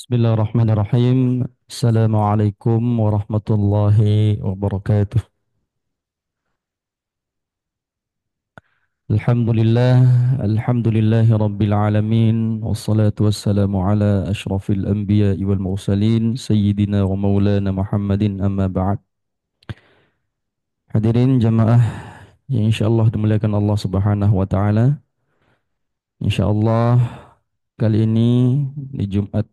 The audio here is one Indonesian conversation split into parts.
Bismillahirrahmanirrahim. Assalamualaikum warahmatullahi wabarakatuh. Alhamdulillah, alhamdulillahi rabbil alamin. Wassalatu wassalamu ala ashrafil anbiya'i wal mursalin. Sayyidina wa maulana Muhammadin amma ba'd. Hadirin jamaah yang insyaallah dimuliakan Allah subhanahu wa ta'ala. Insyaallah kali ini di Jumat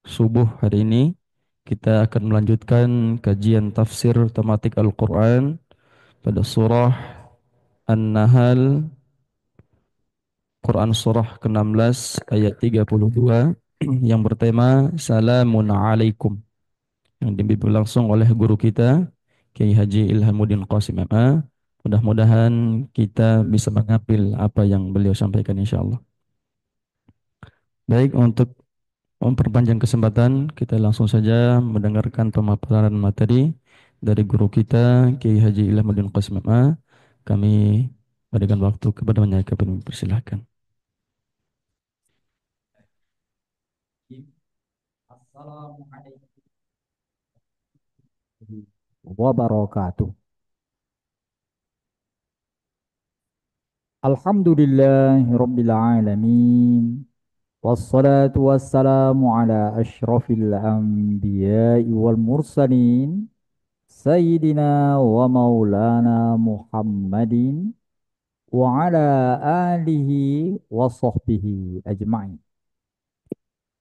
subuh hari ini kita akan melanjutkan kajian tafsir tematik Al-Quran pada surah An-Nahl, Quran surah ke-16 ayat 32 yang bertema Salamun Alaikum, yang dibimbing langsung oleh guru kita Kiai Haji Ilhamuddin Qasim MA. Mudah-mudahan kita bisa mengambil apa yang beliau sampaikan insyaallah. Baik, untuk memperpanjang kesempatan, kita langsung saja mendengarkan pemaparan materi dari guru kita Kiai Haji Ilhamuddin Qasim MA. Kami berikan waktu kepada mereka, kami persilahkan. Assalamualaikum wabarakatuh. Alhamdulillahirabbil alamin. Wassalatu wassalamu ala asyrafil anbiya'i wal mursalin sayyidina wa maulana Muhammadin wa ala alihi wa sahbihi ajma'in.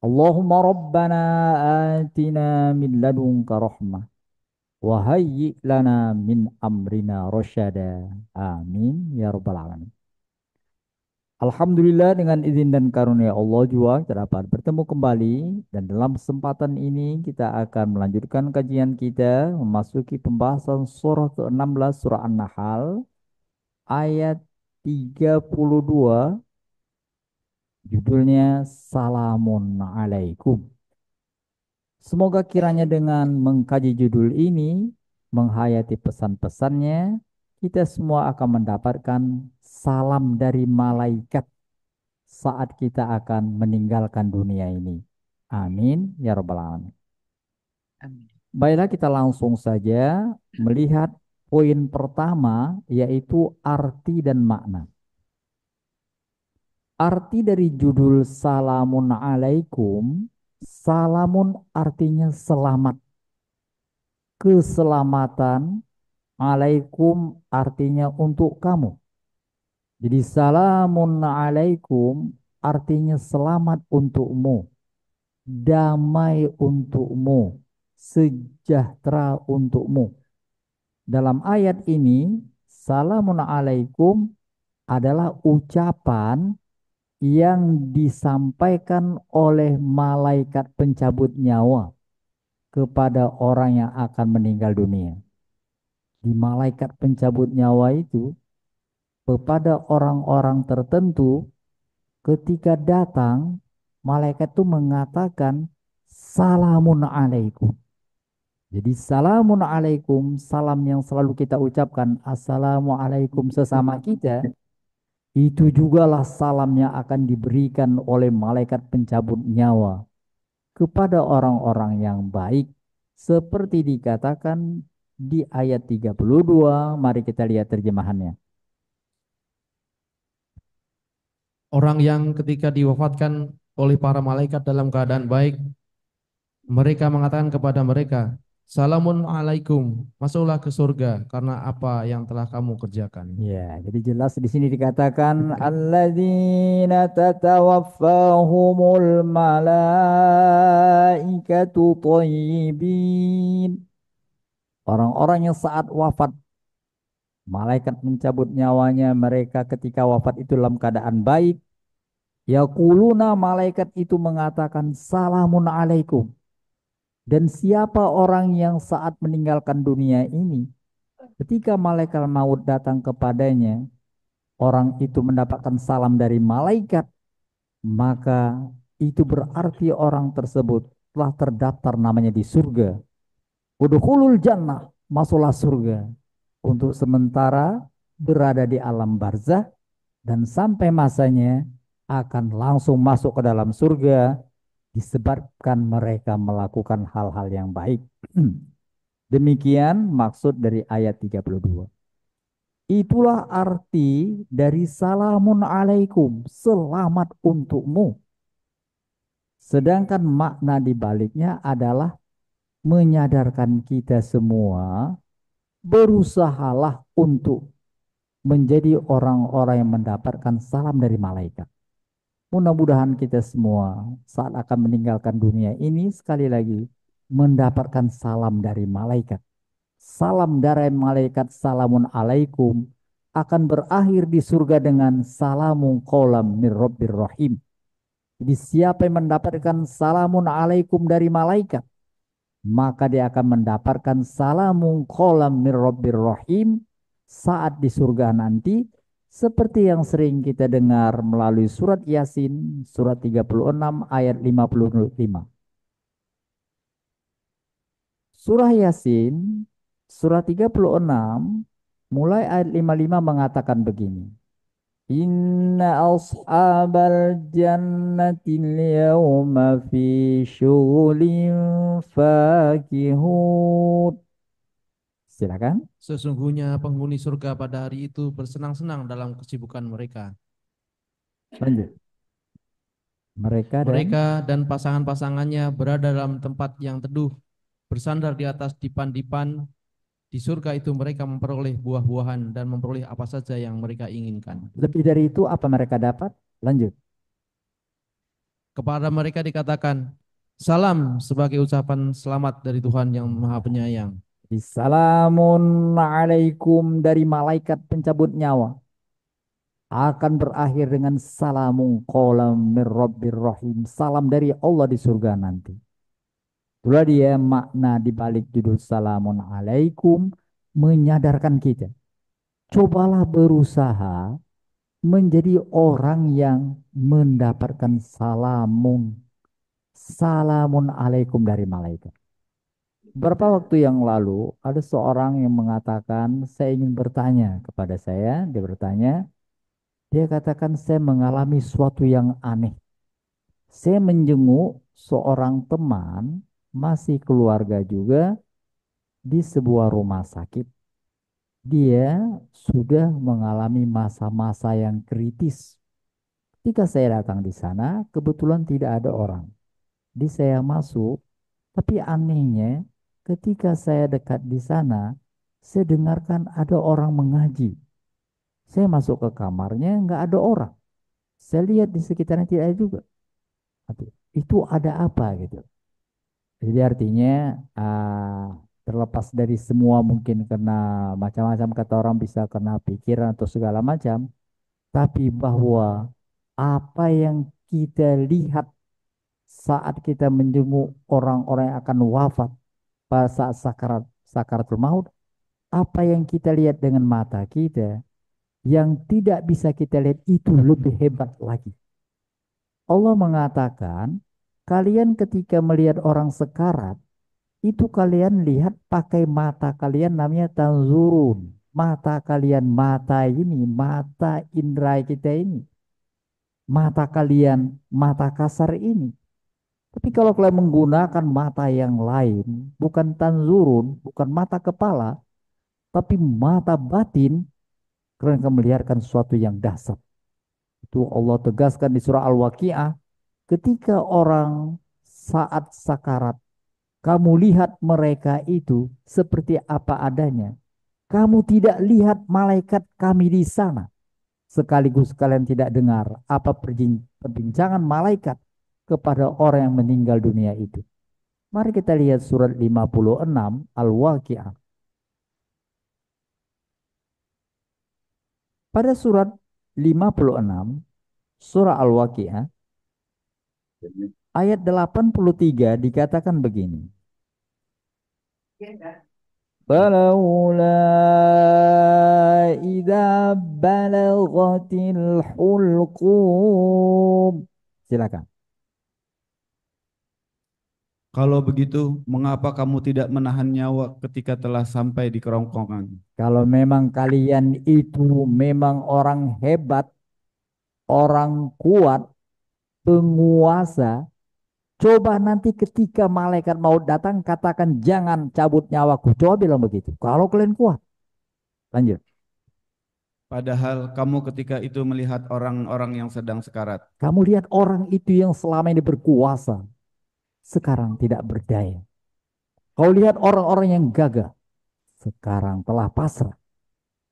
Allahumma rabbana atina min ladunka rahmah wa hayyi' lana min amrina rasyada. Amin ya rabbal alamin. Alhamdulillah, dengan izin dan karunia Allah juga kita dapat bertemu kembali, dan dalam kesempatan ini kita akan melanjutkan kajian kita memasuki pembahasan surah ke-16 surah An-Nahl ayat 32, judulnya Salamun Alaikum. Semoga kiranya dengan mengkaji judul ini, menghayati pesan-pesannya, kita semua akan mendapatkan salam dari malaikat saat kita akan meninggalkan dunia ini. Amin ya rabbal alamin. Baiklah, kita langsung saja melihat poin pertama, yaitu arti dan makna. Arti dari judul Salamun Alaikum, salamun artinya selamat, keselamatan, alaikum artinya untuk kamu. Jadi salamun alaikum artinya selamat untukmu, damai untukmu, sejahtera untukmu. Dalam ayat ini, salamun alaikum adalah ucapan yang disampaikan oleh malaikat pencabut nyawa kepada orang yang akan meninggal dunia. Di malaikat pencabut nyawa itu, kepada orang-orang tertentu, ketika datang, malaikat itu mengatakan salamun alaikum. Jadi salamun alaikum, salam yang selalu kita ucapkan, assalamualaikum sesama kita, itu jugalah salam yang akan diberikan oleh malaikat pencabut nyawa kepada orang-orang yang baik, seperti dikatakan di ayat 32. Mari kita lihat terjemahannya. Orang yang ketika diwafatkan oleh para malaikat dalam keadaan baik, mereka mengatakan kepada mereka, Salamun alaikum, masuklah ke surga karena apa yang telah kamu kerjakan. Ya, jadi jelas di sini dikatakan alladzina tatawaffahumul malaikatu thayyibin. Orang-orang yang saat wafat, malaikat mencabut nyawanya mereka ketika wafat itu dalam keadaan baik. Yaquluna, malaikat itu mengatakan salamun alaikum. Dan siapa orang yang saat meninggalkan dunia ini, ketika malaikat maut datang kepadanya, orang itu mendapatkan salam dari malaikat, maka itu berarti orang tersebut telah terdaftar namanya di surga. Udkhulul jannah, masuklah surga. Untuk sementara berada di alam barzah, dan sampai masanya akan langsung masuk ke dalam surga, disebabkan mereka melakukan hal-hal yang baik. Demikian maksud dari ayat 32. Itulah arti dari salamun alaikum, selamat untukmu. Sedangkan makna di baliknya adalah menyadarkan kita semua, berusahalah untuk menjadi orang-orang yang mendapatkan salam dari malaikat. Mudah-mudahan kita semua saat akan meninggalkan dunia ini sekali lagi mendapatkan salam dari malaikat. Salam dari malaikat, salamun alaikum, akan berakhir di surga dengan salamun qaulam mir rabbir rahim. Jadi siapa yang mendapatkan salamun alaikum dari malaikat, maka dia akan mendapatkan salamun qaulam mir rabbir rahim saat di surga nanti, seperti yang sering kita dengar melalui surat Yasin, surat 36 ayat 55. Surah Yasin, surat 36, mulai ayat 55 mengatakan begini. Inna ashabal jannati al-yawma fi syughlin fakihun. Silakan. Sesungguhnya penghuni surga pada hari itu bersenang-senang dalam kesibukan mereka. Lanjut. Mereka dan Mereka dan pasangan-pasangannya berada dalam tempat yang teduh, bersandar di atas dipan-dipan. Di surga itu mereka memperoleh buah-buahan dan memperoleh apa saja yang mereka inginkan. lebih dari itu apa mereka dapat? Lanjut. Kepada mereka dikatakan, salam sebagai ucapan selamat dari Tuhan yang Maha Penyayang. Assalamun alaikum dari malaikat pencabut nyawa akan berakhir dengan salamun qaulam mir rabbir rahim. Salam dari Allah di surga nanti. Itulah dia makna di balik judul salamun alaikum, menyadarkan kita. Cobalah berusaha menjadi orang yang mendapatkan salamun alaikum dari malaikat. Beberapa waktu yang lalu ada seorang yang mengatakan saya ingin bertanya kepada saya. Dia bertanya, dia katakan saya mengalami suatu yang aneh. Saya menjenguk seorang teman, masih keluarga juga, di sebuah rumah sakit. Dia sudah mengalami masa-masa yang kritis. Ketika saya datang di sana, kebetulan tidak ada orang. Di saya masuk, tapi anehnya ketika saya dekat di sana, saya dengarkan ada orang mengaji. Saya masuk ke kamarnya, nggak ada orang. Saya lihat di sekitarnya tidak ada juga. Aduh, itu ada apa gitu. Jadi artinya terlepas dari semua mungkin kena macam-macam kata orang bisa kena pikiran atau segala macam. Tapi bahwa apa yang kita lihat saat kita menjenguk orang-orang yang akan wafat pada saat sakaratul maut, apa yang kita lihat dengan mata kita yang tidak bisa kita lihat itu lebih hebat lagi. Allah mengatakan, kalian ketika melihat orang sekarat, itu kalian lihat pakai mata kalian namanya tanzurun. Mata kalian, mata ini, mata indera kita ini. Mata kalian, mata kasar ini. Tapi kalau kalian menggunakan mata yang lain, bukan tanzurun, bukan mata kepala, tapi mata batin, kalian akan melihatkan sesuatu yang dahsyat. Itu Allah tegaskan di surah Al-Waqi'ah, ketika orang saat sakarat, kamu lihat mereka itu seperti apa adanya. Kamu tidak lihat malaikat kami di sana. Sekaligus kalian tidak dengar apa perbincangan malaikat kepada orang yang meninggal dunia itu. Mari kita lihat surat 56 Al-Waqi'ah. Pada surat 56 surah Al-Waqi'ah ayat 83 dikatakan begini. Falaula idza balaghatil hulqum. Silakan. Kalau begitu, mengapa kamu tidak menahan nyawa ketika telah sampai di kerongkongan? Kalau memang kalian itu memang orang hebat, orang kuat, penguasa, Coba nanti ketika malaikat mau datang, katakan jangan cabut nyawaku. Coba bilang begitu. Kalau kalian kuat, lanjut. Padahal kamu ketika itu melihat orang-orang yang sedang sekarat. Kamu lihat orang itu yang selama ini berkuasa, sekarang tidak berdaya. Kau lihat orang-orang yang gagah, sekarang telah pasrah.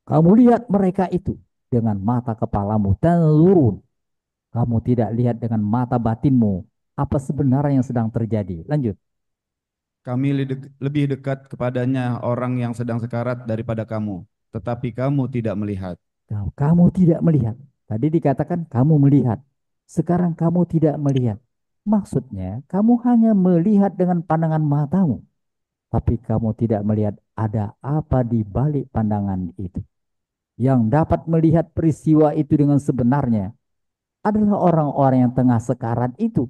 Kamu lihat mereka itu dengan mata kepalamu telurun. Kamu tidak lihat dengan mata batinmu apa sebenarnya yang sedang terjadi. Lanjut. Kami lebih dekat kepadanya orang yang sedang sekarat daripada kamu, tetapi kamu tidak melihat. Nah, kamu tidak melihat. Tadi dikatakan kamu melihat. Sekarang kamu tidak melihat. Maksudnya, kamu hanya melihat dengan pandangan matamu. Tapi kamu tidak melihat ada apa di balik pandangan itu. Yang dapat melihat peristiwa itu dengan sebenarnya adalah orang-orang yang tengah sekarat itu.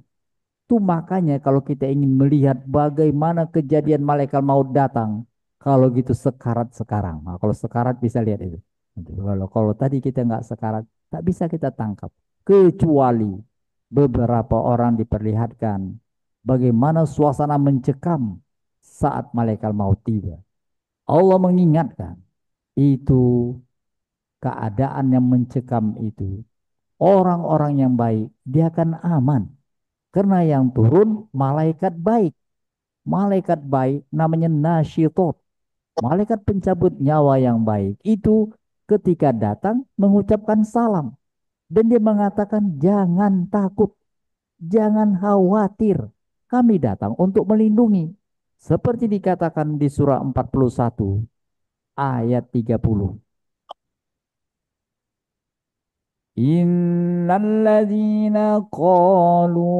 Itu makanya kalau kita ingin melihat bagaimana kejadian malaikat maut datang, kalau gitu sekarat sekarang. Nah, kalau sekarat bisa lihat itu. Kalau tadi kita nggak sekarat, tak bisa kita tangkap. Kecuali beberapa orang diperlihatkan bagaimana suasana mencekam saat malaikat maut tiba. Allah mengingatkan itu keadaan yang mencekam itu. Orang-orang yang baik, dia akan aman. Karena yang turun malaikat baik. Malaikat baik namanya nasyitot. Malaikat pencabut nyawa yang baik itu ketika datang mengucapkan salam. Dan dia mengatakan jangan takut, jangan khawatir. Kami datang untuk melindungi. Seperti dikatakan di surah 41 ayat 30. Innalladzina qalu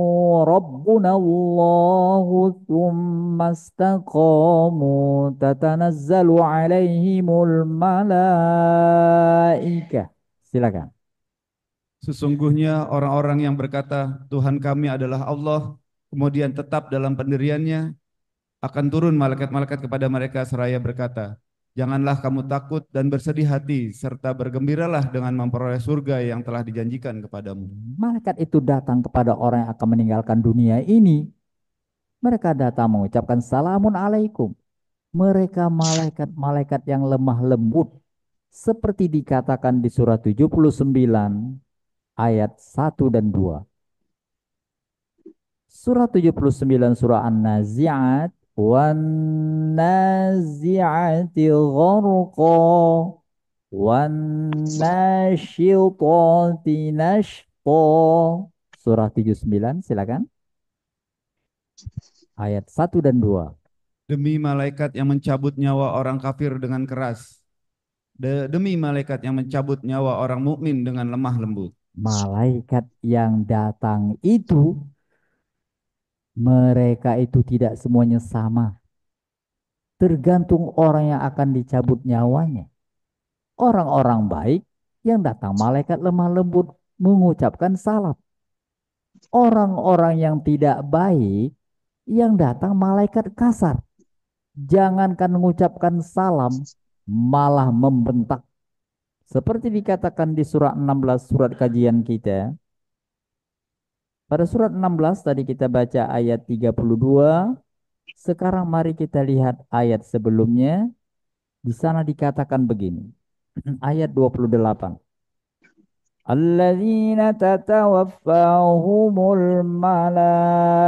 rabbuna Allahu thumma istaqamu tatanazzalu alaihimul malaika. Silakan. Sesungguhnya orang-orang yang berkata, Tuhan kami adalah Allah, kemudian tetap dalam pendiriannya, akan turun malaikat-malaikat kepada mereka seraya berkata, janganlah kamu takut dan bersedih hati, serta bergembiralah dengan memperoleh surga yang telah dijanjikan kepadamu. Malaikat itu datang kepada orang yang akan meninggalkan dunia ini. Mereka datang mengucapkan salamun alaikum. Mereka malaikat-malaikat yang lemah lembut. Seperti dikatakan di surah 79 ayat 1 dan 2. Surah 79 surah An-Nazi'at wan nazi'ati gharqa wan nasyitati nashqa. Surah 79 silakan. Ayat 1 dan 2. Demi malaikat yang mencabut nyawa orang kafir dengan keras, demi malaikat yang mencabut nyawa orang mukmin dengan lemah lembut. Malaikat yang datang itu mereka itu tidak semuanya sama. Tergantung orang yang akan dicabut nyawanya. Orang-orang baik yang datang malaikat lemah lembut mengucapkan salam. Orang-orang yang tidak baik yang datang malaikat kasar. Jangankan mengucapkan salam, malah membentak. Seperti dikatakan di surah 16 surat kajian kita. Pada surat 16 tadi kita baca ayat 32. Sekarang mari kita lihat ayat sebelumnya. Di sana dikatakan begini. Ayat 28. Alladzina tatawaffahumul malaikatu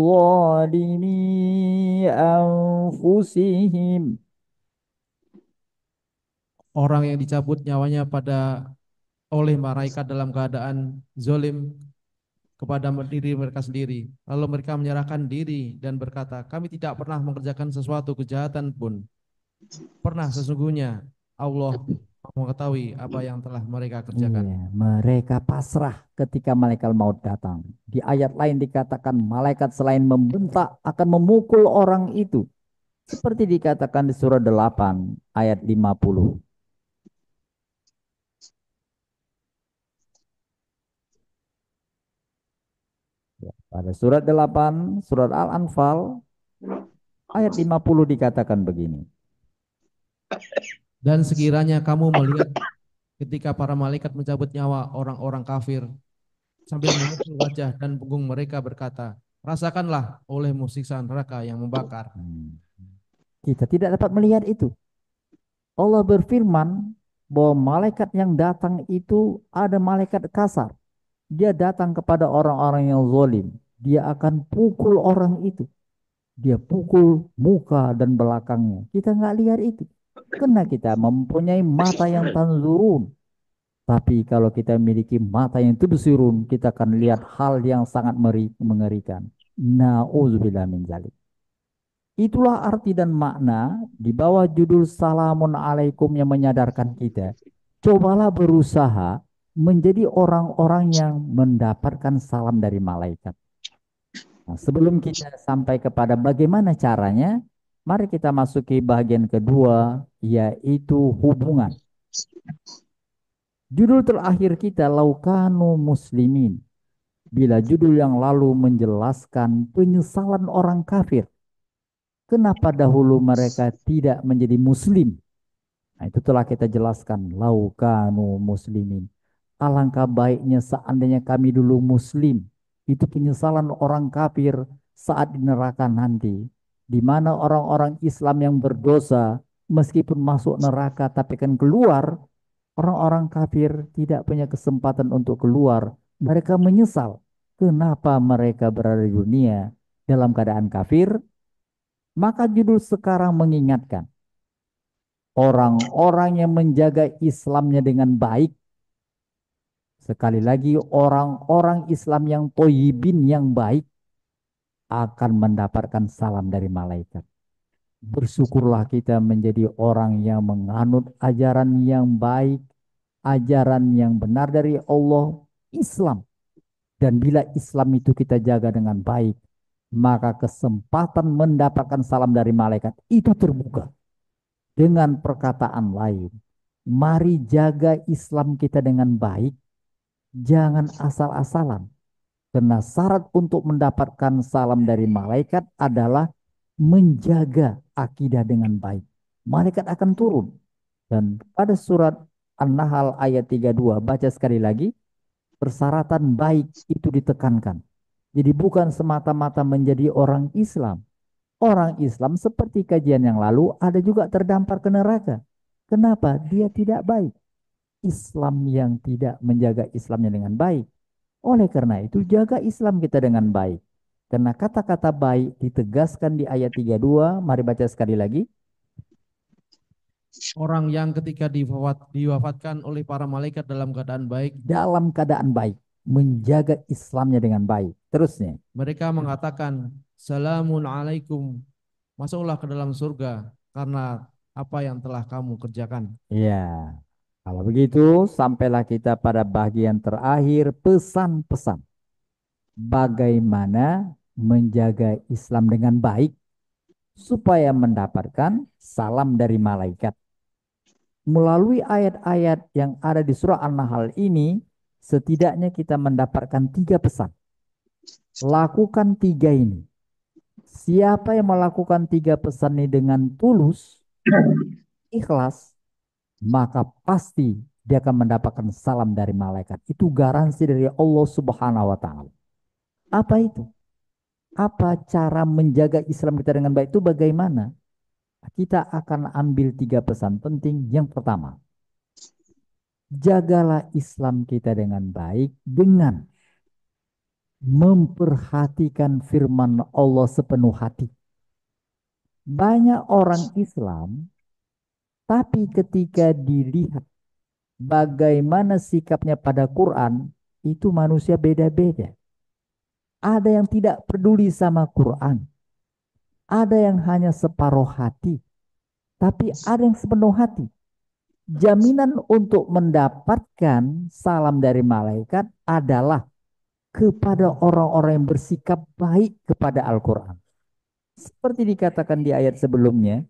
zalimi anfusihim. Orang yang dicabut nyawanya oleh malaikat dalam keadaan zolim kepada diri mereka sendiri. Lalu mereka menyerahkan diri dan berkata, kami tidak pernah mengerjakan sesuatu kejahatan pun. Pernah sesungguhnya Allah mengetahui apa yang telah mereka kerjakan. Iya, mereka pasrah ketika malaikat maut datang. Di ayat lain dikatakan malaikat selain membentak akan memukul orang itu. Seperti dikatakan di surah 8 ayat 50. Ya, pada surat 8, surat Al-Anfal, ayat 50 dikatakan begini. Dan sekiranya kamu melihat ketika para malaikat mencabut nyawa orang-orang kafir, sambil memukul wajah dan punggung mereka berkata, rasakanlah olehmu siksa neraka yang membakar. Kita tidak dapat melihat itu. Allah berfirman bahwa malaikat yang datang itu ada malaikat kasar. Dia datang kepada orang-orang yang zalim. Dia akan pukul orang itu. Dia pukul muka dan belakangnya. Kita nggak lihat itu. Karena kita mempunyai mata yang tanzurun. Tapi kalau kita memiliki mata yang tubsirun, kita akan lihat hal yang sangat mengerikan. Na'udzubillah min dzalik. Itulah arti dan makna di bawah judul Salamun Alaikum yang menyadarkan kita. Cobalah berusaha menjadi orang-orang yang mendapatkan salam dari malaikat. Nah, sebelum kita sampai kepada bagaimana caranya, mari kita masuki bagian kedua, yaitu hubungan. Judul terakhir kita, Laukanu Muslimin. Bila judul yang lalu menjelaskan penyesalan orang kafir. Kenapa dahulu mereka tidak menjadi muslim? Nah, itu telah kita jelaskan. Laukanu muslimin. Alangkah baiknya seandainya kami dulu muslim. Itu penyesalan orang kafir saat di neraka nanti. Di mana orang-orang Islam yang berdosa, meskipun masuk neraka tapi kan keluar, orang-orang kafir tidak punya kesempatan untuk keluar. Mereka menyesal. Kenapa mereka berada di dunia dalam keadaan kafir? Maka judul sekarang mengingatkan. Orang-orang yang menjaga Islamnya dengan baik. Sekali lagi orang-orang Islam yang toyibin yang baik akan mendapatkan salam dari malaikat. Bersyukurlah kita menjadi orang yang menganut ajaran yang baik, ajaran yang benar dari Allah, Islam. Dan bila Islam itu kita jaga dengan baik, maka kesempatan mendapatkan salam dari malaikat itu terbuka. Dengan perkataan lain, mari jaga Islam kita dengan baik, jangan asal-asalan. Karena syarat untuk mendapatkan salam dari malaikat adalah menjaga akidah dengan baik. Malaikat akan turun. Dan pada surat An-Nahl ayat 32, baca sekali lagi, persyaratan baik itu ditekankan. Jadi bukan semata-mata menjadi orang Islam. Orang Islam seperti kajian yang lalu ada juga terdampar ke neraka. Kenapa? Dia tidak baik. Islam yang tidak menjaga Islamnya dengan baik. Oleh karena itu jaga Islam kita dengan baik. Karena kata-kata baik ditegaskan di ayat 32. Mari baca sekali lagi. Orang yang ketika diwafatkan oleh para malaikat dalam keadaan baik. Dalam keadaan baik. Menjaga Islamnya dengan baik. Terusnya. Mereka mengatakan, Salamun alaikum. Masuklah ke dalam surga karena apa yang telah kamu kerjakan. Ya. Kalau begitu, sampailah kita pada bagian terakhir pesan-pesan. Bagaimana menjaga Islam dengan baik supaya mendapatkan salam dari malaikat. Melalui ayat-ayat yang ada di surah An-Nahl ini, setidaknya kita mendapatkan 3 pesan. Lakukan 3 ini. Siapa yang melakukan 3 pesan ini dengan tulus, ikhlas, maka pasti dia akan mendapatkan salam dari malaikat. Itu garansi dari Allah Subhanahu wa taala. Apa itu? Apa cara menjaga Islam kita dengan baik itu bagaimana? Kita akan ambil 3 pesan penting. Yang pertama, jagalah Islam kita dengan baik dengan memperhatikan firman Allah sepenuh hati. Banyak orang Islam, tapi ketika dilihat bagaimana sikapnya pada Quran, itu manusia beda-beda. Ada yang tidak peduli sama Quran. Ada yang hanya separuh hati. Tapi ada yang sepenuh hati. Jaminan untuk mendapatkan salam dari malaikat adalah kepada orang-orang yang bersikap baik kepada Al-Quran. Seperti dikatakan di ayat sebelumnya,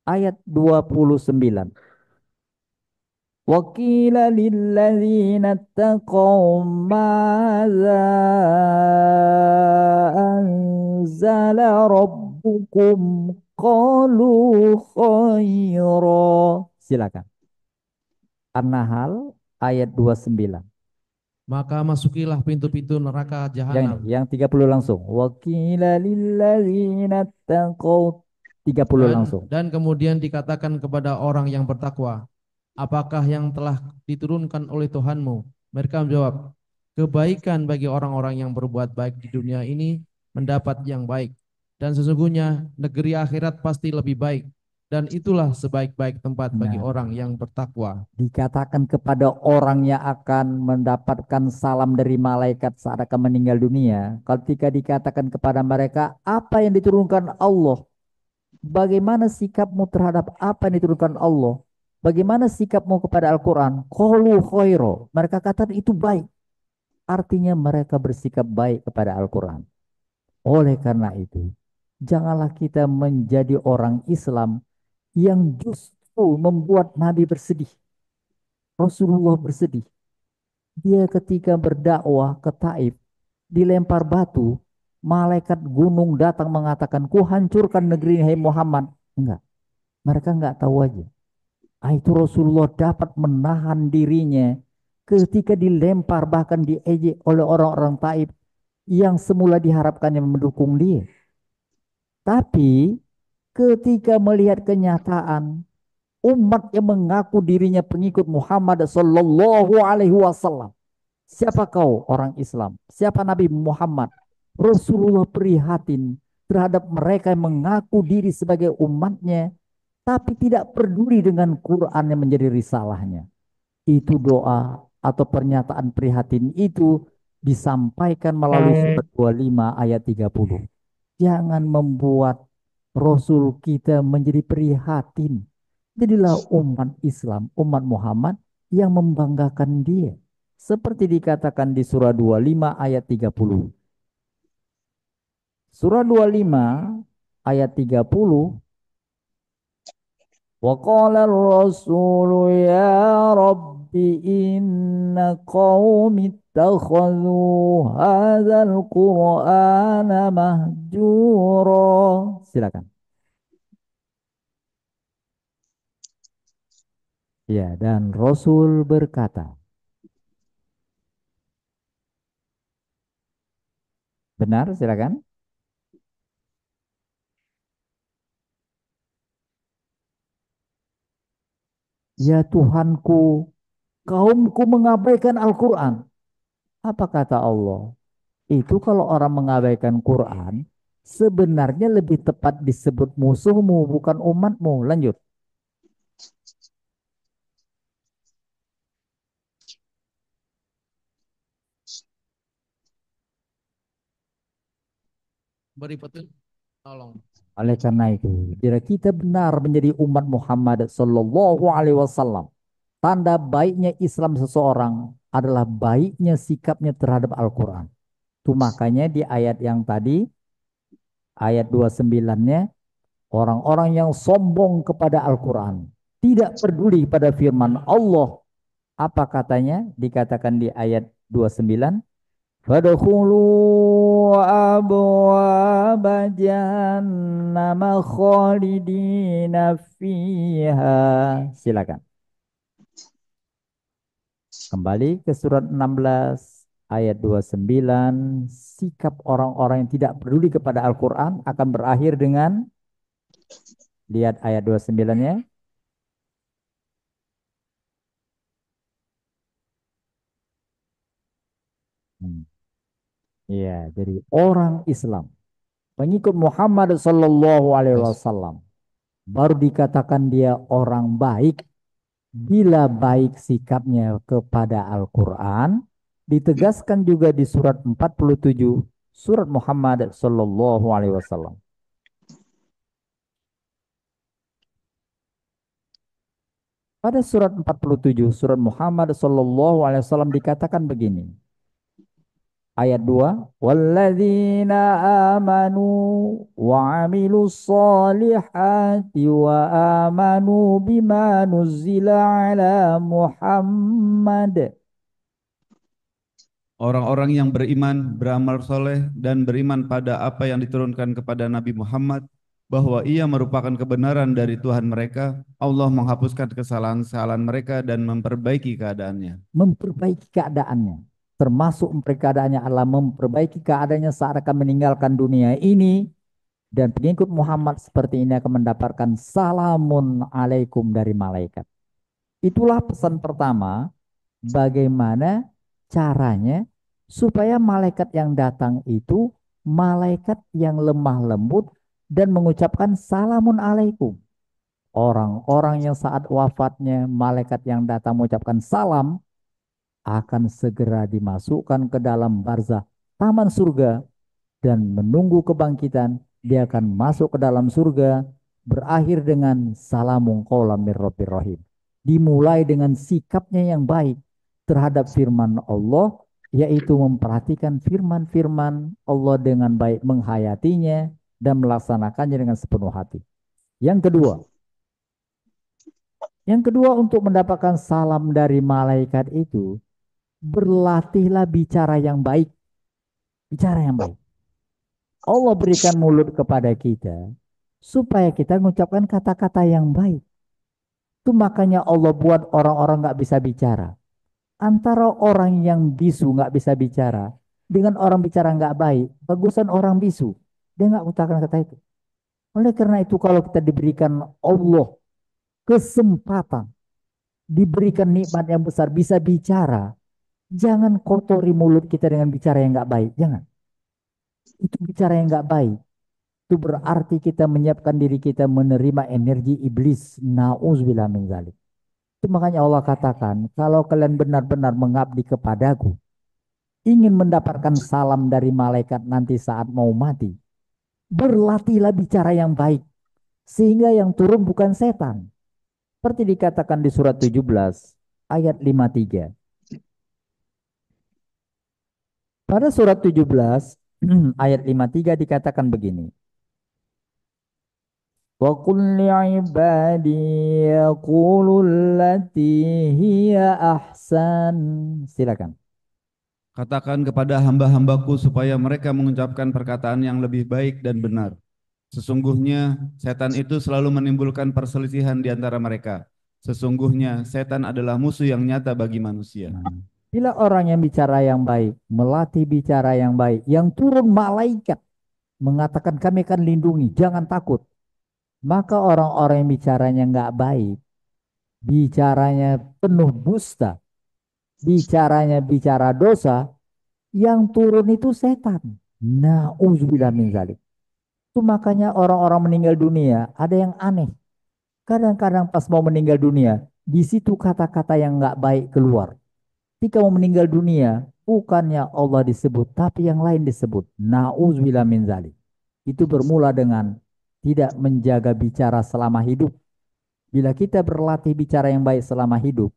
ayat 29. وَقِيلَ لِلَّذِينَ اتَّقَوْا مَاذَا أَنزَلَ رَبُّكُمْ قَالُوا خَيْرًا. Silakan. An-Nahl ayat 29. maka masukilah pintu-pintu neraka Yang ini, jahanam. yang 30 langsung. Wa qila lilladzina taqaw. 30 langsung. Dan kemudian dikatakan kepada orang yang bertakwa, apakah yang telah diturunkan oleh Tuhanmu? Mereka menjawab, kebaikan bagi orang-orang yang berbuat baik di dunia ini mendapat yang baik. Dan sesungguhnya negeri akhirat pasti lebih baik. Dan itulah sebaik-baik tempat bagi Nah, orang yang bertakwa. dikatakan kepada orang yang akan mendapatkan salam dari malaikat saat akan meninggal dunia. Ketika dikatakan kepada mereka, apa yang diturunkan Allah? Bagaimana sikapmu terhadap apa yang diturunkan Allah? Bagaimana sikapmu kepada Al-Quran? Qalu khairo. Mereka katakan itu baik. Artinya mereka bersikap baik kepada Al-Quran. Oleh karena itu, janganlah kita menjadi orang Islam yang justru membuat Nabi bersedih. Rasulullah bersedih. Dia ketika berdakwah ke Taif, dilempar batu, malaikat gunung datang mengatakan, ku hancurkan negeri ini, hai Muhammad. Enggak, mereka enggak tahu aja. Itu Rasulullah dapat menahan dirinya ketika dilempar bahkan diejek oleh orang-orang Taif yang semula diharapkannya mendukung dia. Tapi ketika melihat kenyataan umat yang mengaku dirinya pengikut Muhammad Sallallahu Alaihi Wasallam, siapa kau orang Islam? Siapa Nabi Muhammad? Rasulullah prihatin terhadap mereka yang mengaku diri sebagai umatnya, tapi tidak peduli dengan Quran yang menjadi risalahnya. Itu doa atau pernyataan prihatin itu disampaikan melalui surat 25 ayat 30. Jangan membuat Rasul kita menjadi prihatin. Jadilah umat Islam, umat Muhammad yang membanggakan dia. Seperti dikatakan di surah 25 ayat 30. Surah 25 ayat 30. Wa qala ar-rasulu ya rabbi inna qaumi ittakhadhu hadzal qur'ana mahjura. Silakan. Ya, dan Rasul berkata, benar, silakan. Ya Tuhanku, kaumku mengabaikan Al-Quran. Apa kata Allah? Itu kalau orang mengabaikan Quran, sebenarnya lebih tepat disebut musuhmu, bukan umatmu. Lanjut. Beri petunjuk, tolong. Oleh karena itu, jika kita benar menjadi umat Muhammad Sallallahu Alaihi Wasallam, tanda baiknya Islam seseorang adalah baiknya sikapnya terhadap Al-Quran. Itu makanya di ayat yang tadi, ayat 29-nya, orang-orang yang sombong kepada Al-Quran, tidak peduli pada firman Allah. Apa katanya? Dikatakan di ayat 29, Fadkhulu abwaaba jahannama khalidina fiha. Silakan. Kembali ke surat 16 ayat 29. Sikap orang-orang yang tidak peduli kepada Al-Quran akan berakhir dengan, lihat ayat 29-nya. Ya, jadi orang Islam pengikut Muhammad Sallallahu Alaihi Wasallam baru dikatakan dia orang baik bila baik sikapnya kepada Al-Quran. Ditegaskan juga di surat 47 surat Muhammad Sallallahu Alaihi Wasallam. Pada surat 47 surat Muhammad Sallallahu Alaihi Wasallam dikatakan begini. Ayat 2, walladzina amanu wa amilus solihati wa amanu bima nuzzila ala Muhammad. Orang-orang yang beriman, beramal soleh, dan beriman pada apa yang diturunkan kepada Nabi Muhammad, bahwa ia merupakan kebenaran dari Tuhan mereka, Allah menghapuskan kesalahan-kesalahan mereka dan memperbaiki keadaannya. Memperbaiki keadaannya. termasuk keadaannya adalah memperbaiki keadaannya saat akan meninggalkan dunia ini, dan pengikut Muhammad seperti ini akan mendapatkan salamun alaikum dari malaikat. Itulah pesan pertama, bagaimana caranya supaya malaikat yang datang itu malaikat yang lemah lembut dan mengucapkan salamun alaikum. Orang-orang yang saat wafatnya malaikat yang datang mengucapkan salam akan segera dimasukkan ke dalam barzah taman surga dan menunggu kebangkitan. Dia akan masuk ke dalam surga berakhir dengan salamun qaulam mir rabbir rahim. Dimulai dengan sikapnya yang baik terhadap firman Allah, yaitu memperhatikan firman-firman Allah dengan baik, menghayatinya dan melaksanakannya dengan sepenuh hati. Yang kedua untuk mendapatkan salam dari malaikat itu, berlatihlah bicara yang baik. Bicara yang baik. Allah berikan mulut kepada kita supaya kita mengucapkan kata-kata yang baik. Itu makanya Allah buat orang-orang nggak bisa bicara. Antara orang yang bisu nggak bisa bicara dengan orang bicara nggak baik, bagusan orang bisu. Dia nggak mengucapkan kata itu. Oleh karena itu kalau kita diberikan Allah kesempatan, diberikan nikmat yang besar bisa bicara, jangan kotori mulut kita dengan bicara yang nggak baik. Jangan. Itu bicara yang nggak baik. Itu berarti kita menyiapkan diri kita menerima energi iblis. Na'udzubillah min dzalik. Itu makanya Allah katakan, kalau kalian benar-benar mengabdi kepadaku, ingin mendapatkan salam dari malaikat nanti saat mau mati, berlatihlah bicara yang baik. Sehingga yang turun bukan setan. Seperti dikatakan di surat 17 ayat 53. Pada surat 17 ayat 53 dikatakan begini. Wa qul li'ibadi yaqulu allati hiya ahsan. Silakan. Katakan kepada hamba-hambaku supaya mereka mengucapkan perkataan yang lebih baik dan benar. Sesungguhnya setan itu selalu menimbulkan perselisihan di antara mereka. Sesungguhnya setan adalah musuh yang nyata bagi manusia. Bila orang yang bicara yang baik, melatih bicara yang baik, yang turun malaikat mengatakan kami akan lindungi, jangan takut. Maka orang-orang yang bicaranya nggak baik, bicaranya penuh dusta, bicaranya bicara dosa, yang turun itu setan. Na'udzubillah min dzalik. Itu makanya orang-orang meninggal dunia ada yang aneh. Kadang-kadang pas mau meninggal dunia, di situ kata-kata yang nggak baik keluar. Ketika mau meninggal dunia, bukannya Allah disebut, tapi yang lain disebut. Na'udzubillah min dzalik. Itu bermula dengan tidak menjaga bicara selama hidup. Bila kita berlatih bicara yang baik selama hidup,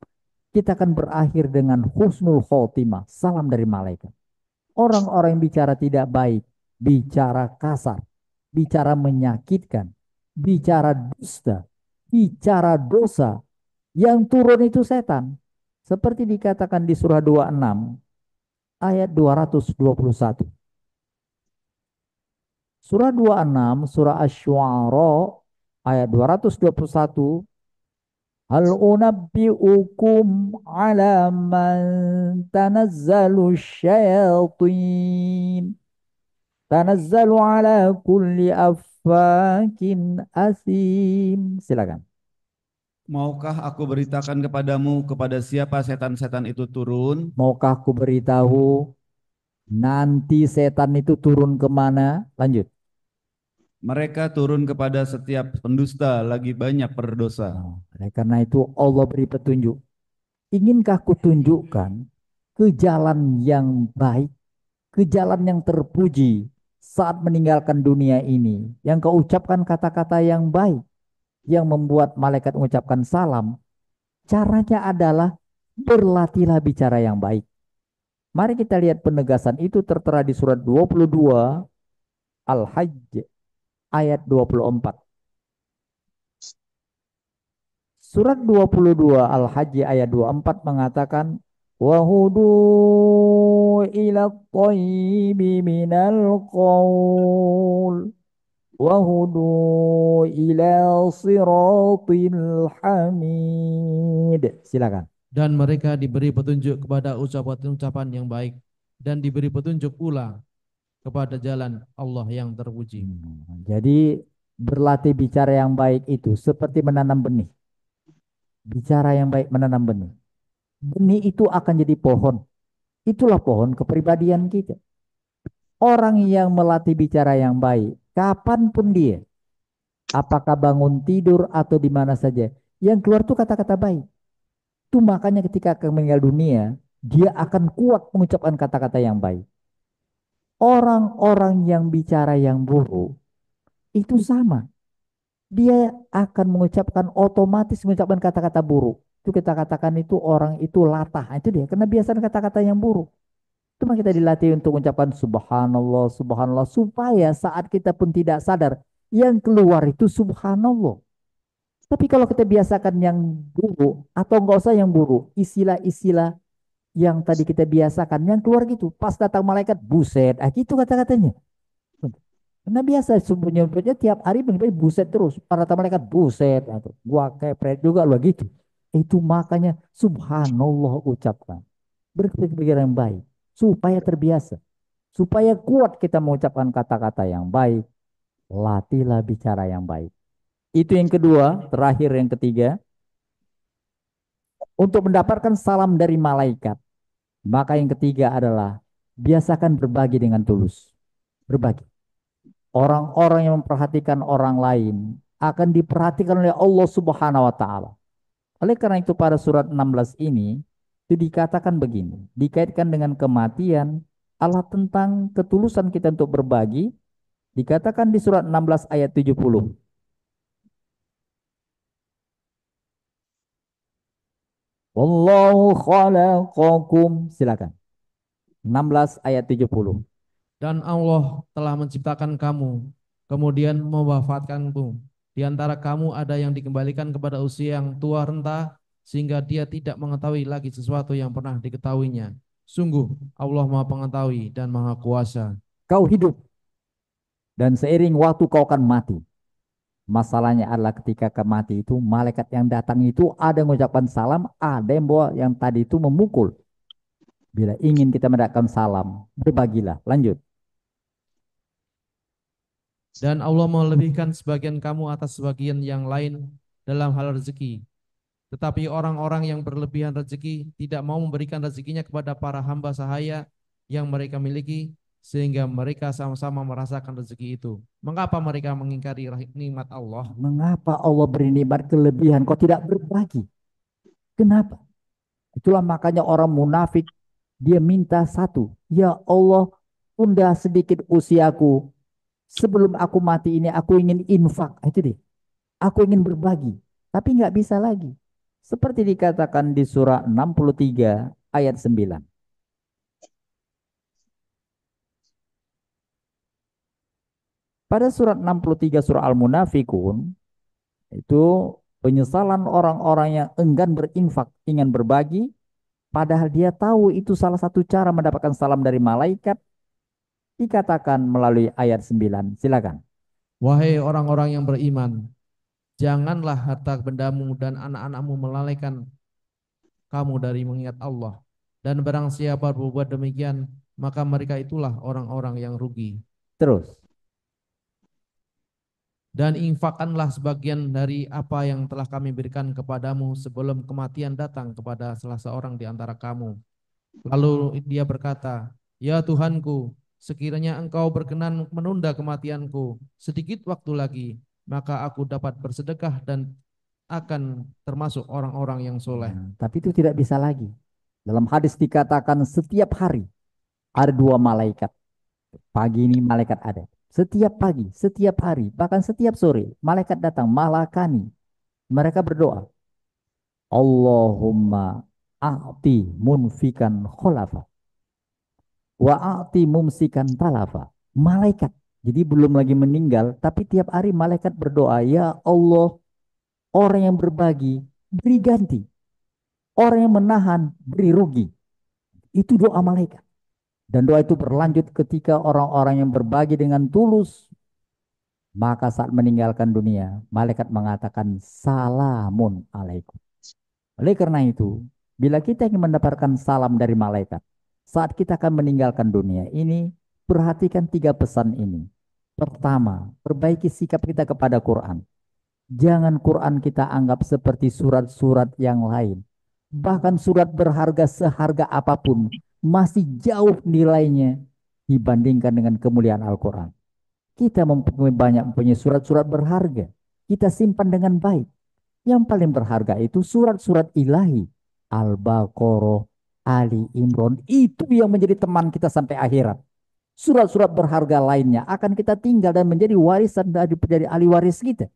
kita akan berakhir dengan husnul khotimah, salam dari malaikat. Orang-orang yang bicara tidak baik, bicara kasar, bicara menyakitkan, bicara dusta, bicara dosa, yang turun itu setan. Seperti dikatakan di surah 26 ayat 221. Surah 26, surah Asy-Syu'ara ayat 221. Hal unabbi'ukum ala man tanazzalu syayatin. Tanazzalu ala kulli affakin asim. Silakan. Maukah aku beritakan kepadamu kepada siapa setan-setan itu turun? Maukah aku beritahu nanti setan itu turun kemana? Lanjut. Mereka turun kepada setiap pendusta lagi banyak berdosa. Oleh karena itu Allah beri petunjuk. Inkah kutunjukkan ke jalan yang baik, ke jalan yang terpuji saat meninggalkan dunia ini, yang kau ucapkan kata-kata yang baik, yang membuat malaikat mengucapkan salam. Caranya adalah berlatihlah bicara yang baik. Mari kita lihat penegasan itu tertera di surat 22 Al-Hajj ayat 24. Surat 22 Al-Hajj ayat 24 mengatakan wahudu ila thayyibi minal qaul wahudu ila siratil hamid. Silakan. dan mereka diberi petunjuk kepada ucapan-ucapan yang baik dan diberi petunjuk pula kepada jalan Allah yang terpuji. Jadi berlatih bicara yang baik itu seperti menanam benih. Bicara yang baik menanam benih. Benih itu akan jadi pohon. Itulah pohon kepribadian kita. Orang yang melatih bicara yang baik, kapanpun dia, apakah bangun tidur atau di mana saja, yang keluar tuh kata-kata baik. Itu makanya ketika akan meninggal dunia, dia akan kuat mengucapkan kata-kata yang baik. Orang-orang yang bicara yang buruk, itu sama. Dia akan mengucapkan otomatis mengucapkan kata-kata buruk. Itu kita katakan itu orang itu latah. Itu dia, karena biasanya kata-kata yang buruk. Cuma kita dilatih untuk mengucapkan subhanallah, subhanallah. Supaya saat kita pun tidak sadar, yang keluar itu subhanallah. Tapi kalau kita biasakan yang buruk, atau enggak usah yang buruk, istilah-istilah yang tadi kita biasakan, yang keluar gitu. Pas datang malaikat, buset. Gitu kata-katanya. Karena biasa subuhnya tiap hari menyebut buset terus. Para malaikat buset. Atau, gua kepret juga lo gitu. Itu makanya subhanallah ucapkan. Berpikir yang baik. Supaya terbiasa. Supaya kuat kita mengucapkan kata-kata yang baik. Latihlah bicara yang baik. Itu yang kedua. Terakhir yang ketiga. Untuk mendapatkan salam dari malaikat. Maka yang ketiga adalah biasakan berbagi dengan tulus. Berbagi. Orang-orang yang memperhatikan orang lain akan diperhatikan oleh Allah Subhanahu wa taala. Oleh karena itu pada surat 16 ini itu dikatakan begini, dikaitkan dengan kematian, Allah tentang ketulusan kita untuk berbagi, dikatakan di surat 16 ayat 70. Wallahu khalaqakum, silakan. 16 ayat 70. Dan Allah telah menciptakan kamu, kemudian mewafatkanmu. Di antara kamu ada yang dikembalikan kepada usia yang tua renta, sehingga dia tidak mengetahui lagi sesuatu yang pernah diketahuinya. Sungguh Allah Maha Pengetahui dan Maha Kuasa. Kau hidup dan seiring waktu kau akan mati. Masalahnya adalah ketika kemati itu, malaikat yang datang itu ada yang mengucapkan salam, ada yang bawa yang tadi itu memukul. Bila ingin kita mendapatkan salam, berbagilah. Lanjut. Dan Allah melebihkan sebagian kamu atas sebagian yang lain dalam hal rezeki. Tetapi orang-orang yang berlebihan rezeki tidak mau memberikan rezekinya kepada para hamba sahaya yang mereka miliki, sehingga mereka sama-sama merasakan rezeki itu. Mengapa mereka mengingkari nikmat Allah? Mengapa Allah beri nikmat kelebihan kau tidak berbagi? Kenapa? Itulah makanya orang munafik dia minta satu. Ya Allah, tunda sedikit usiaku. Sebelum aku mati ini aku ingin infak. Itu deh. Aku ingin berbagi. Tapi nggak bisa lagi. Seperti dikatakan di surah 63 ayat 9. Pada surat 63 surah Al-Munafikun, itu penyesalan orang-orang yang enggan berinfak, ingin berbagi, padahal dia tahu itu salah satu cara mendapatkan salam dari malaikat, dikatakan melalui ayat 9. Silakan. Wahai orang-orang yang beriman, janganlah harta bendamu dan anak-anakmu melalaikan kamu dari mengingat Allah. Dan barang siapa berbuat demikian, maka mereka itulah orang-orang yang rugi. Terus. Dan infakkanlah sebagian dari apa yang telah kami berikan kepadamu sebelum kematian datang kepada salah seorang di antara kamu. Lalu dia berkata, ya Tuhanku, sekiranya engkau berkenan menunda kematianku sedikit waktu lagi, maka aku dapat bersedekah dan akan termasuk orang-orang yang soleh. Tapi itu tidak bisa lagi. Dalam hadis dikatakan setiap hari ada dua malaikat. Pagi ini malaikat ada. Setiap pagi, setiap hari, bahkan setiap sore, malaikat datang, malakani. Mereka berdoa. Allahumma a'ti munfikan kholafa. Wa a'ti mumsikan talafa. Malaikat. Jadi belum lagi meninggal, tapi tiap hari malaikat berdoa, ya Allah, orang yang berbagi, beri ganti. Orang yang menahan, beri rugi. Itu doa malaikat. Dan doa itu berlanjut ketika orang-orang yang berbagi dengan tulus, maka saat meninggalkan dunia, malaikat mengatakan salamun alaikum. Oleh karena itu, Bila kita ingin mendapatkan salam dari malaikat, saat kita akan meninggalkan dunia ini, perhatikan tiga pesan ini. Pertama, perbaiki sikap kita kepada Quran. Jangan Quran kita anggap seperti surat-surat yang lain. Bahkan surat berharga seharga apapun masih jauh nilainya dibandingkan dengan kemuliaan Al-Quran. Kita mempunyai surat-surat berharga. Kita simpan dengan baik. Yang paling berharga itu surat-surat ilahi. Al-Baqarah, Ali Imran. Itu yang menjadi teman kita sampai akhirat. Surat-surat berharga lainnya akan kita tinggal dan menjadi warisan dari ahli waris kita.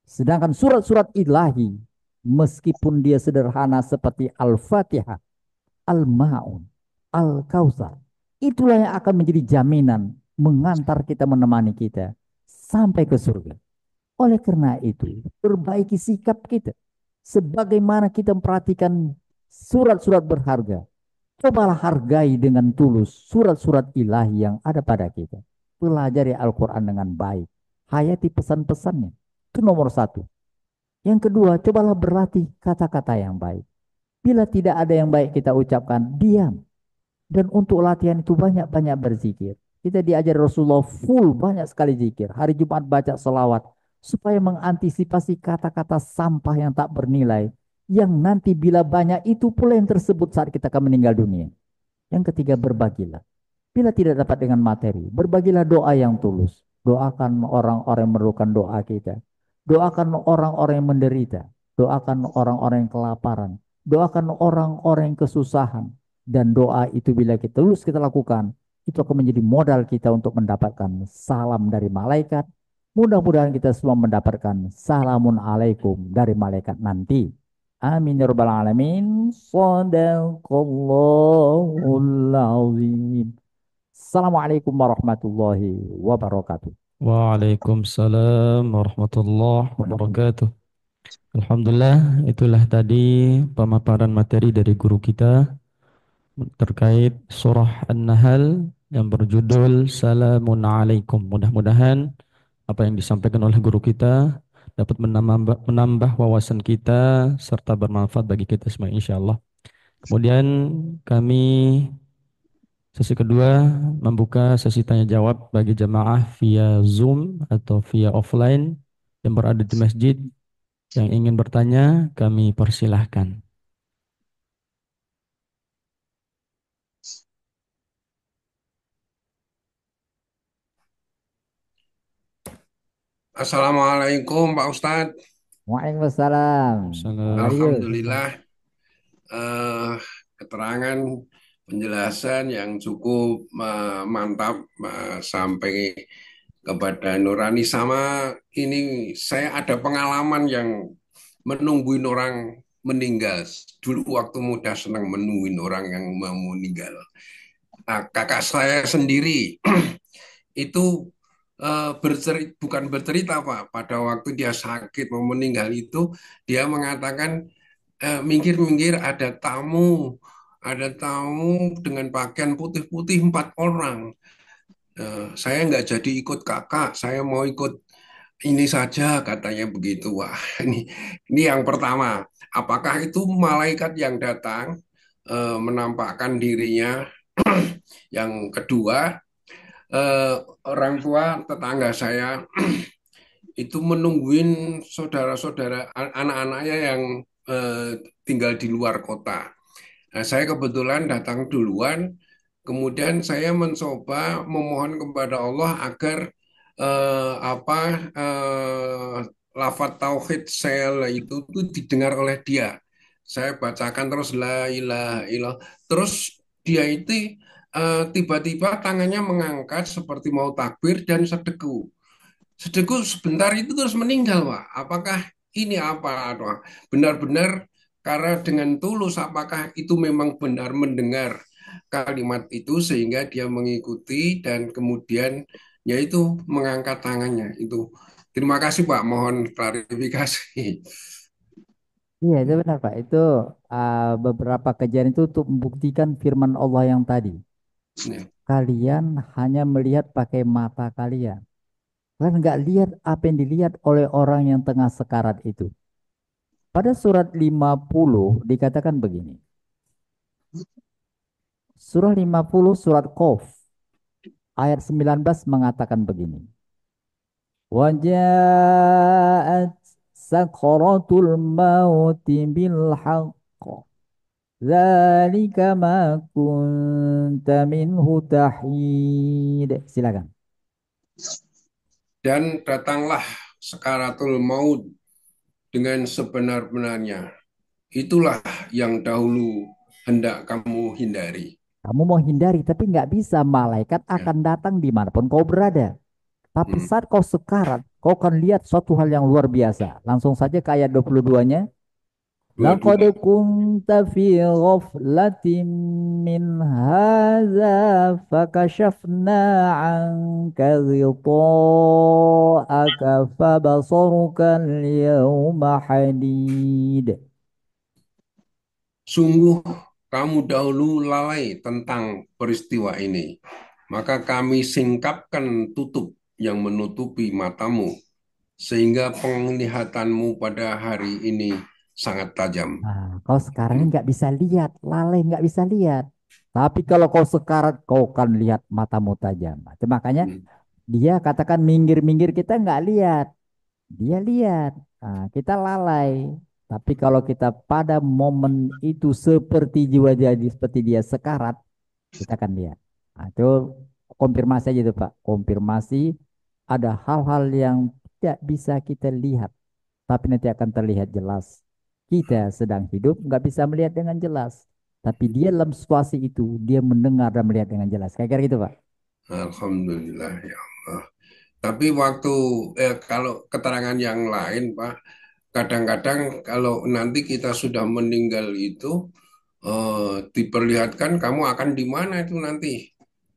Sedangkan surat-surat ilahi, meskipun dia sederhana seperti Al-Fatihah, Al-Ma'un, Al-Kautsar, itulah yang akan menjadi jaminan mengantar kita, menemani kita sampai ke surga. Oleh karena itu, perbaiki sikap kita. Sebagaimana kita memperhatikan surat-surat berharga, cobalah hargai dengan tulus surat-surat ilahi yang ada pada kita. Pelajari Al-Quran dengan baik. Hayati pesan-pesannya. Itu nomor satu. Yang kedua, cobalah berlatih kata-kata yang baik. Bila tidak ada yang baik kita ucapkan, diam. Dan untuk latihan itu banyak-banyak berzikir. Kita diajar Rasulullah full banyak sekali zikir. Hari Jumat baca selawat. Supaya mengantisipasi kata-kata sampah yang tak bernilai. Yang nanti bila banyak itu pula yang tersebut saat kita akan meninggal dunia. Yang ketiga, berbagilah. Bila tidak dapat dengan materi, berbagilah doa yang tulus. Doakan orang-orang yang memerlukan doa kita. Doakan orang-orang yang menderita. Doakan orang-orang yang kelaparan. Doakan orang-orang yang kesusahan. Dan doa itu bila kita tulus kita lakukan, itu akan menjadi modal kita untuk mendapatkan salam dari malaikat. Mudah-mudahan kita semua mendapatkan salamun alaikum dari malaikat nanti. Amin ya rabbal alamin. Shadaqallahul azim. Assalamualaikum warahmatullahi wabarakatuh. Waalaikumsalam warahmatullahi wabarakatuh. Alhamdulillah, itulah tadi pemaparan materi dari guru kita terkait surah An-Nahl yang berjudul Salamun Alaikum. Mudah-mudahan apa yang disampaikan oleh guru kita dapat menambah wawasan kita serta bermanfaat bagi kita semua insyaallah. Kemudian kami sesi kedua membuka sesi tanya jawab bagi jamaah via Zoom atau via offline yang berada di masjid. Yang ingin bertanya kami persilahkan. Assalamualaikum Pak Ustadz. Waalaikumsalam. Marius. Alhamdulillah eh, keterangan penjelasan yang cukup mantap sampai kepada Nurani, sama ini saya ada pengalaman yang menungguin orang meninggal. Dulu waktu muda senang menungguin orang yang mau meninggal. Nah, kakak saya sendiri itu bukan bercerita Pak, pada waktu dia sakit mau meninggal itu dia mengatakan, minggir-minggir ada tamu dengan pakaian putih-putih 4 orang. Saya nggak jadi ikut kakak, saya mau ikut ini saja katanya begitu. Wah, ini yang pertama. Apakah itu malaikat yang datang menampakkan dirinya? Yang kedua, eh, orang tua tetangga saya itu menungguin saudara-saudara anak-anaknya yang tinggal di luar kota. Nah, saya kebetulan datang duluan, kemudian saya mencoba memohon kepada Allah agar lafaz tauhid saya itu didengar oleh dia. Saya bacakan terus la ilaha illallah. Terus dia itu tiba-tiba tangannya mengangkat seperti mau takbir dan sedeku. Sedeku sebentar itu terus meninggal, Pak. Apakah ini apa? Benar-benar karena dengan tulus, apakah itu memang benar mendengar kalimat itu sehingga dia mengikuti dan kemudian yaitu mengangkat tangannya itu. Terima kasih Pak, mohon klarifikasi. Iya, itu benar Pak. Itu beberapa kejadian itu untuk membuktikan firman Allah yang tadi. Ya. Kalian hanya melihat pakai mata kalian. Kalian nggak lihat apa yang dilihat oleh orang yang tengah sekarat itu. Pada surat 50 dikatakan begini. Surah 50 surat Qaf ayat 19 mengatakan begini. Waja'at sakratul maut bil haqq. Dzalika ma kunta minhu tahid. Silakan. Dan datanglah sekaratul maut dengan sebenar-benarnya. Itulah yang dahulu hendak kamu hindari. Kamu mau hindari, tapi nggak bisa. Malaikat Ya. akan datang dimanapun kau berada. Tapi Hmm. saat kau sekarat, kau akan lihat suatu hal yang luar biasa. Langsung saja ke ayat 22-nya. Laqad Dua-dua. kunta fi ghaflatin min hadza fakashafna anka ghita'aka fabasaruka al-yawma hadid. Sungguh kamu dahulu lalai tentang peristiwa ini. Maka kami singkapkan tutup yang menutupi matamu, sehingga penglihatanmu pada hari ini sangat tajam. Nah, kau sekarang ini nggak bisa lihat, lalai nggak bisa lihat. Tapi kalau kau sekarat, kau akan lihat matamu tajam. Nah, itu makanya Hmm. dia katakan minggir-minggir kita nggak lihat. Dia lihat, nah, kita lalai. Tapi kalau kita pada momen itu seperti jiwa jadi seperti dia sekarat, kita akan lihat. Nah, itu konfirmasi aja tuh Pak. Konfirmasi ada hal-hal yang tidak bisa kita lihat, tapi nanti akan terlihat jelas. Kita sedang hidup nggak bisa melihat dengan jelas, tapi dia dalam situasi itu dia mendengar dan melihat dengan jelas. Kayak kira gitu Pak. Alhamdulillah ya Allah. Tapi waktu kalau keterangan yang lain, Pak, kadang-kadang kalau nanti kita sudah meninggal itu diperlihatkan kamu akan di mana itu nanti.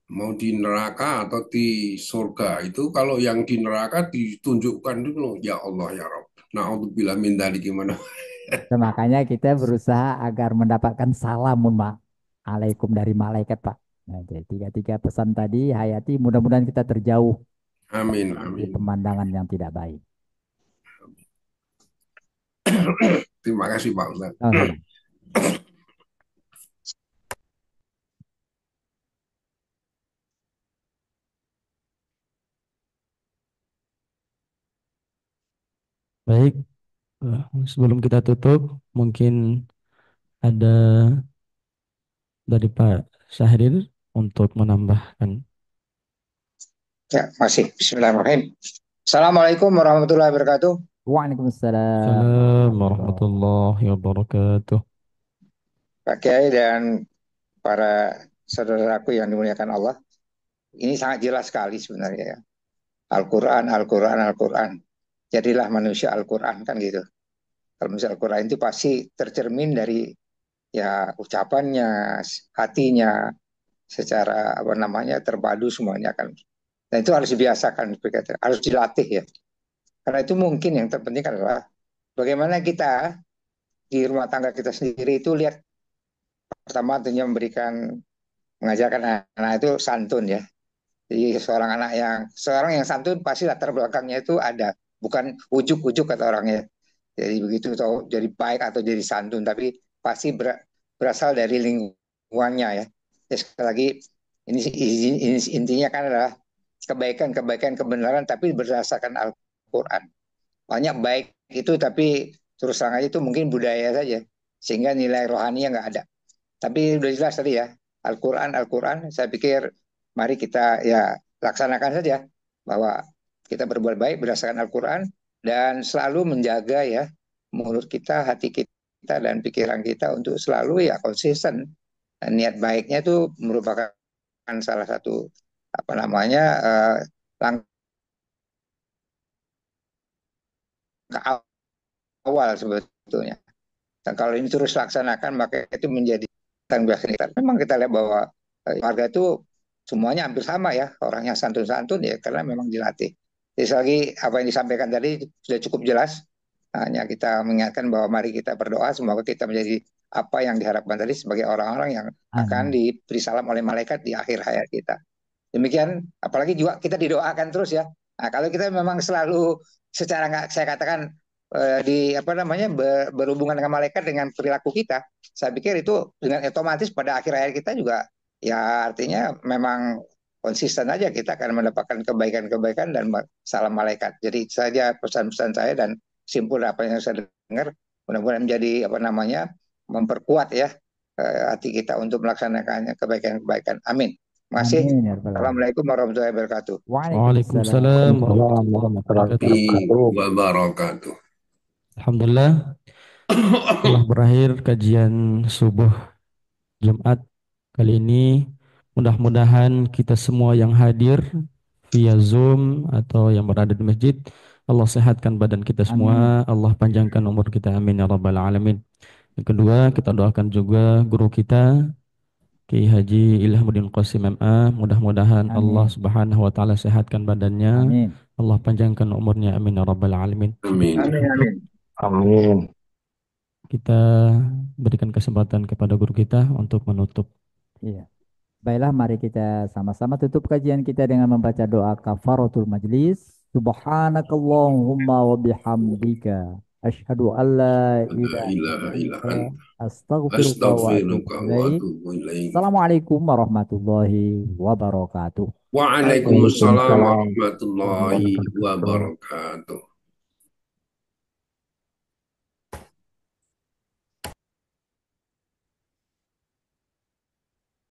Mau di neraka atau di surga. Itu kalau yang di neraka ditunjukkan dulu. Ya Allah ya Rabb. Na'udzubillah min dzalik gimana? Nah, makanya kita berusaha agar mendapatkan salamun alaikum dari malaikat Pak. Nah, jadi tiga-tiga pesan tadi hayati mudah-mudahan kita terjauh Amin, dari amin. pemandangan yang tidak baik. Terima kasih Pak Ustaz. Sama-sama. Baik, sebelum kita tutup, mungkin ada dari Pak Syahrir untuk menambahkan. Ya, masih. Bismillahirrahmanirrahim. Assalamualaikum warahmatullahi wabarakatuh. Waalaikumsalam Assalamualaikum warahmatullahi. warahmatullahi wabarakatuh. Pak Kiai dan para saudaraku yang dimuliakan Allah. Ini sangat jelas sekali sebenarnya ya. Al-Quran, Al-Quran, Al-Quran. Jadilah manusia Al-Quran kan gitu. Kalau misalnya Al-Quran itu pasti tercermin dari ya ucapannya, hatinya, secara apa namanya terpadu semuanya kan. Dan itu harus dibiasakan, harus dilatih ya. Karena itu mungkin yang terpenting adalah bagaimana kita di rumah tangga kita sendiri itu lihat pertama tentunya mengajarkan anak itu santun ya. Jadi seorang yang santun pasti latar belakangnya itu ada, bukan ujuk-ujuk kata orangnya. Jadi begitu atau jadi baik atau jadi santun, tapi pasti berasal dari lingkungannya ya. Jadi sekali lagi ini intinya kan adalah kebaikan-kebaikan kebenaran tapi berdasarkan Al-Qur'an. Banyak baik itu tapi terus terang aja itu mungkin budaya saja sehingga nilai rohaninya nggak ada. Tapi udah jelas tadi ya, Al-Quran, Al-Quran, saya pikir mari kita ya laksanakan saja bahwa kita berbuat baik berdasarkan Al-Quran dan selalu menjaga ya mulut kita, hati kita, dan pikiran kita untuk selalu ya konsisten. Dan niat baiknya itu merupakan salah satu apa namanya langkah awal sebetulnya. Dan kalau ini terus laksanakan maka itu menjadi tanggung jawab kita. Memang kita lihat bahwa warga itu semuanya hampir sama ya, orangnya santun-santun ya karena memang dilatih. Jadi lagi apa yang disampaikan tadi sudah cukup jelas. Hanya kita mengingatkan bahwa mari kita berdoa semoga kita menjadi apa yang diharapkan tadi sebagai orang-orang yang akan Amin. diberi salam oleh malaikat di akhir hayat kita. Demikian, apalagi juga kita didoakan terus ya. Nah, kalau kita memang selalu secara nggak saya katakan di apa namanya berhubungan dengan malaikat dengan perilaku kita, saya pikir itu dengan otomatis pada akhir hayat kita juga ya artinya memang konsisten aja kita akan mendapatkan kebaikan-kebaikan dan salam malaikat. Jadi itu saja pesan-pesan saya dan simpul apa yang saya dengar mudah-mudahan menjadi apa namanya memperkuat ya hati kita untuk melaksanakannya kebaikan-kebaikan. Amin. Terima kasih. Amin ya rabbal alamin. Assalamualaikum warahmatullahi wabarakatuh. Waalaikumsalam. Waalaikumsalam warahmatullahi wabarakatuh. Wabarakatuh. Alhamdulillah telah berakhir kajian subuh Jumat kali ini. Mudah-mudahan kita semua yang hadir via Zoom atau yang berada di masjid, Allah sehatkan badan kita semua, Allah panjangkan umur kita, amin ya rabbal alamin. Yang kedua, kita doakan juga guru kita Kiai Haji Ilhamuddin Qasim MA, mudah-mudahan Allah Subhanahu wa taala sehatkan badannya, Amin. Allah panjangkan umurnya, amin ya rabbal alamin. Amin. Amin. Amin. Kita berikan kesempatan kepada guru kita untuk menutup. Iya. Baiklah, mari kita sama-sama tutup kajian kita dengan membaca doa kafaratul majlis. Subhanakallahumma wa bihamdika asyhadu an la La ilaha ilaha illa illa anta anta astaghfiruka wa atubu astaghfiruka wa ilaik. atubu ilaik. Assalamualaikum warahmatullahi wabarakatuh. Waalaikumsalam Waalaikumsalam. warahmatullahi wabarakatuh.